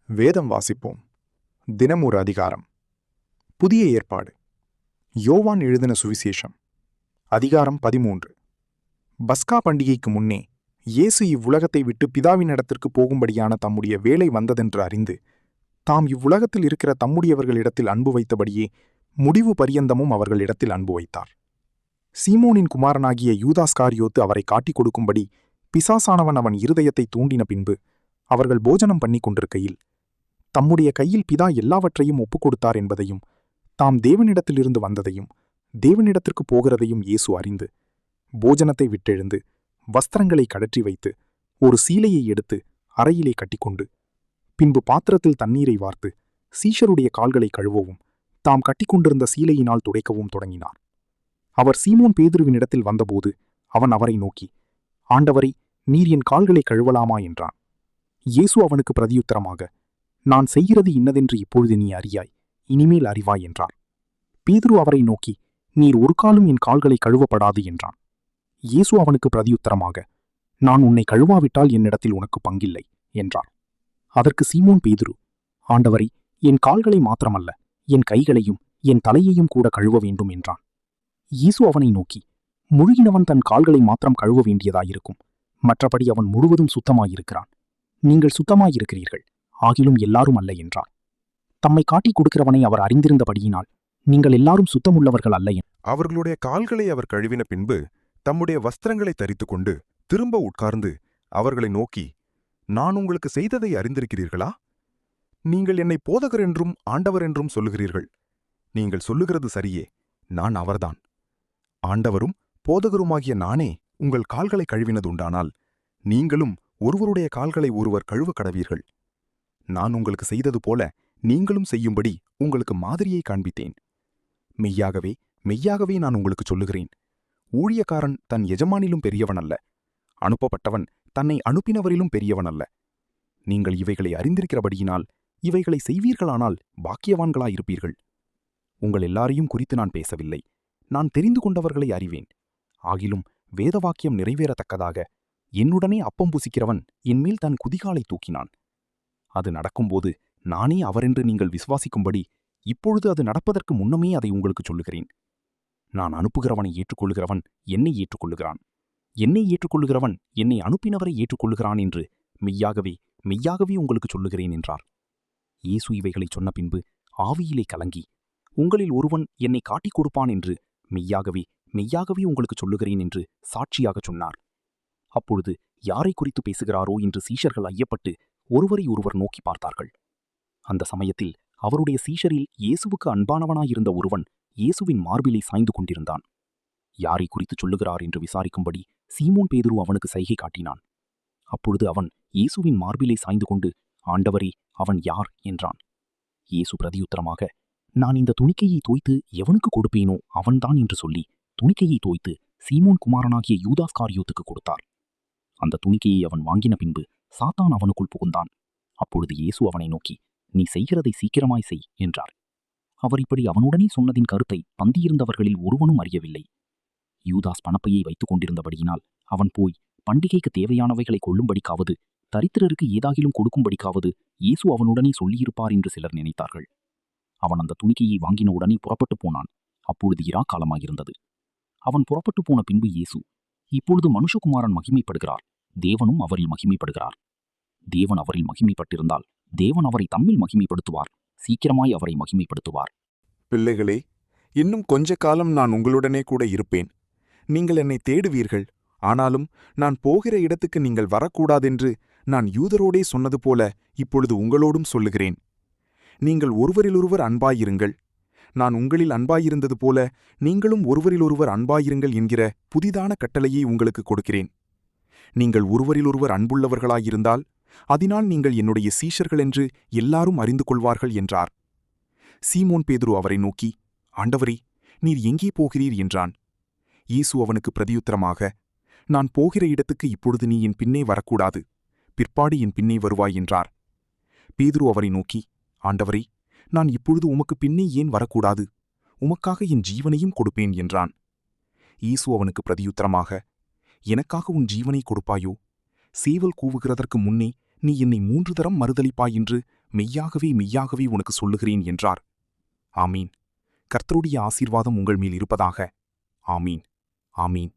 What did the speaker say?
வேதம் வாசிப்போம். தினம் ஒரு அதிகாரம். புதிய ஏற்பாடு. யோவான் எழுதின சுவிசேஷம். அதிகாரம் 13. பஸ்கா பண்டிகைக்கு முன்னே இயேசு இவ்வுலகத்தை விட்டு பிதாவினிடத்திற்கு போகும்படியான தம்முடைய வேலை வந்ததென்று அறிந்து தாம் இவ்வுலகத்தில் இருக்கிற தம்முடையவர்களிடத்தில் அன்பு வைத்தபடியே முடிவு பரியந்தமும் அவர்களிடத்தில் அன்பு வைத்தார். சீமோனின் குமாரனாகிய யூதாஸ்காரியோத்து அவரை காட்டிக் கொடுக்கும்படி பிசாசானவன் அவன் இருதயத்தை தூண்டின பின்பு அவர்கள் போஜனம் பண்ணி கொண்டிருக்கையில் தம்முடைய கையில் பிதா எல்லாவற்றையும் ஒப்புக் கொடுத்தார் என்பதையும் தாம் தேவனிடத்திலிருந்து வந்ததையும் தேவனிடத்திற்கு போகிறதையும் இயேசு அறிந்து போஜனத்தை விட்டெழுந்து வஸ்திரங்களை கழற்றி வைத்து ஒரு சீலையை எடுத்து அறையிலே கட்டிக்கொண்டு பின்பு பாத்திரத்தில் தண்ணீரை வார்த்து சீஷருடைய கால்களை கழுவவும் தாம் கட்டிக்கொண்டிருந்த சீலையினால் துடைக்கவும் தொடங்கினார். அவர் சீமோன் பேதுருவினிடத்தில் வந்தபோது அவன் அவரை நோக்கி, ஆண்டவரை, நீர் என் கால்களை கழுவலாமா என்றான். இயேசு அவனுக்கு பிரதியுத்தரமாக, நான் செய்கிறது இன்னதென்று இப்பொழுது நீ அறியாய், இனிமேல் அறிவாய் என்றார். பேதுரு அவரை நோக்கி, நீர் ஒரு காலும் என் கால்களை கழுவப்படாது என்றான். இயேசு அவனுக்கு பிரதியுத்தரமாக, நான் உன்னை கழுவாவிட்டால் என்னிடத்தில் உனக்கு பங்கில்லை என்றார். அதற்கு சீமோன் பேதுரு, ஆண்டவரை, என் கால்களை மாத்திரமல்ல, என் கைகளையும் என் தலையையும் கூட கழுவ வேண்டும் என்றான். இயேசு அவனை நோக்கி, முழுகினவன் தன் கால்களை மாத்திரம் கழுவ வேண்டியதாயிருக்கும், மற்றபடி அவன் முழுவதும் சுத்தமாயிருக்கிறான். நீங்கள் சுத்தமாயிருக்கிறீர்கள், ஆகிலும் எல்லாரும் அல்ல என்றார். தம்மை காட்டிக் கொடுக்கிறவனை அவர் அறிந்திருந்தபடியினால் நீங்கள் எல்லாரும் சுத்தமுள்ளவர்கள் அல்ல. அவர்களுடைய கால்களை அவர் கழுவின பின்பு தம்முடைய வஸ்திரங்களை தரித்துக் கொண்டு திரும்ப உட்கார்ந்து அவர்களை நோக்கி, நான் உங்களுக்கு செய்ததை அறிந்திருக்கிறீர்களா? நீங்கள் என்னை போதகர் என்றும் ஆண்டவர் என்றும் சொல்லுகிறீர்கள். நீங்கள் சொல்லுகிறது சரியே, நான் அவர்தான். ஆண்டவரும் போதகருமாகிய நானே உங்கள் கால்களை கழுவினதுண்டானால் நீங்களும் ஒருவருடைய கால்களை ஒருவர் கழுவ கடவீர்கள். நான் உங்களுக்கு செய்தது போல நீங்களும் செய்யும்படி உங்களுக்கு மாதிரியை காண்பித்தேன். மெய்யாகவே மெய்யாகவே நான் உங்களுக்கு சொல்லுகிறேன், ஊழியக்காரன் தன் எஜமானிலும் பெரியவன் அல்ல, அனுப்பப்பட்டவன் தன்னை அனுப்பினவரிலும் பெரியவன் அல்ல. நீங்கள் இவைகளை அறிந்திருக்கிறபடியினால் இவைகளை செய்வீர்களானால் பாக்கியவான்களாயிருப்பீர்கள். உங்கள் எல்லாரையும் குறித்து நான் பேசவில்லை, நான் தெரிந்து கொண்டவர்களை அறிவேன். ஆகிலும் வேதவாக்கியம் நிறைவேறத்தக்கதாக என்னுடனே அப்பம் புசிக்கிறவன் என்மேல் தன் குதிகாலை தூக்கினான். அது நடக்கும்போது நானே அவரென்று நீங்கள் விசுவாசிக்கும்படி இப்பொழுது அது நடப்பதற்கு முன்னமே அதை உங்களுக்கு சொல்லுகிறேன். நான் அனுப்புகிறவனை ஏற்றுக்கொள்ளுகிறவன் என்னை ஏற்றுக்கொள்ளுகிறான், என்னை ஏற்றுக்கொள்ளுகிறவன் என்னை அனுப்பினவரை ஏற்றுக்கொள்ளுகிறான் என்று மெய்யாகவே மெய்யாகவே உங்களுக்கு சொல்லுகிறேன் என்றார். இயேசு இவைகளைச் சொன்ன பின்பு ஆவியிலே கலங்கி, உங்களில் ஒருவன் என்னை காட்டிக் கொடுப்பான் என்று மெய்யாகவே மெய்யாகவே உங்களுக்கு சொல்லுகிறேன் என்று சாட்சியாகச் சொன்னார். அப்பொழுது யாரை குறித்து பேசுகிறாரோ என்று சீஷர்கள் ஐயப்பட்டு ஒருவரை ஒருவர் நோக்கி பார்த்தார்கள். அந்த சமயத்தில் அவருடைய சீஷரில் இயேசுவுக்கு அன்பானவனாயிருந்த ஒருவன் இயேசுவின் மார்பிலை சாய்ந்து கொண்டிருந்தான். யாரை குறித்து சொல்லுகிறார் என்று விசாரிக்கும்படி சீமோன் பேதுரு அவனுக்கு சைகை காட்டினான். அப்பொழுது அவன் இயேசுவின் மார்பிலை சாய்ந்து கொண்டு, ஆண்டவரே, அவன் யார் என்றான். இயேசு பிரதியுத்தரமாக, நான் இந்த துணிக்கையை தோய்த்து எவனுக்கு கொடுப்பேனோ அவன்தான் என்று சொல்லி துணிக்கையை தோய்த்து சீமோன் குமாரனாகிய யூதாஸ்காரியோத்துக்கு கொடுத்தார். அந்த துணிக்கையை அவன் வாங்கின பின்பு சாத்தான் அவனுக்குள் புகுந்தான். அப்பொழுது இயேசு அவனை நோக்கி, நீ செய்கிறதை சீக்கிரமாய் செய் என்றார். அவர் இப்படி அவனுடனே சொன்னதின் கருத்தை பந்தியிருந்தவர்களில் ஒருவனும் அறியவில்லை. யூதாஸ் பணப்பையை வைத்துக் கொண்டிருந்தபடியினால் அவன் போய் பண்டிகைக்கு தேவையானவைகளை கொள்ளும்படிக்காவது தரித்திரருக்கு ஏதாகிலும் கொடுக்கும்படிக்காவது இயேசு அவனுடனே சொல்லியிருப்பார் என்று சிலர் நினைத்தார்கள். அவன் அந்த துணிக்கையை வாங்கின உடனே புறப்பட்டு போனான். அப்பொழுது இரா காலமாயிருந்தது. அவன் புறப்பட்டு போன பின்பு இயேசு, இப்பொழுது மனுஷகுமாரன் மகிமைப்படுகிறார், தேவனும் அவரில் மகிமைப்படுகிறார். தேவன் அவரில் மகிமைப்பட்டிருந்தால் தேவன் அவரை தம்மில் மகிமைப்படுத்துவார், சீக்கிரமாய் அவரை மகிமைப்படுத்துவார். பிள்ளைகளே, இன்னும் கொஞ்ச காலம் நான் உங்களுடனே கூட இருப்பேன். நீங்கள் என்னை தேடுவீர்கள். ஆனாலும் நான் போகிற இடத்துக்கு நீங்கள் வரக்கூடாதென்று நான் யூதரோடே சொன்னது போல இப்பொழுது உங்களோடும் சொல்லுகிறேன். நீங்கள் ஒருவரிலொருவர் அன்பாயிருங்கள். நான் உங்களில் அன்பாயிருந்தது போல நீங்களும் ஒருவரிலொருவர் அன்பாயிருங்கள் என்கிற புதிதான கட்டளையை உங்களுக்கு கொடுக்கிறேன். நீங்கள் ஒருவரிலொருவர் அன்புள்ளவர்களாயிருந்தால் அதனால் நீங்கள் என்னுடைய சீஷர்கள் என்று எல்லாரும் அறிந்து கொள்வார்கள் என்றார். சீமோன் பேதுரு அவரை நோக்கி, ஆண்டவரே, நீர் எங்கே போகிறீர் என்றான். இயேசு அவனுக்கு பிரதியுத்தரமாக, நான் போகிற இடத்துக்கு இப்பொழுது நீ என் பின்னே வரக்கூடாது, பிற்பாடு என் பின்னே வருவாய் என்றார். பேதுரு அவரை நோக்கி, ஆண்டவரே, நான் இப்பொழுது உமக்கு பின்னே ஏன் வரக்கூடாது? உமக்காக என் ஜீவனையும் கொடுப்பேன் என்றான். இயேசு அவனுக்கு பிரதியுத்தரமாக, எனக்காக உன் ஜீவனை கொடுப்பாயோ? சேவல் கூவுகிறதற்கு முன்னே நீ என்னை 3 தரம் மறுதலிப்பாய் என்று மெய்யாகவே மெய்யாகவே உனக்கு சொல்லுகிறேன் என்றார். ஆமீன். கர்த்தருடைய ஆசீர்வாதம் உங்கள் மேல் இருப்பதாக. ஆமீன். ஆமீன்.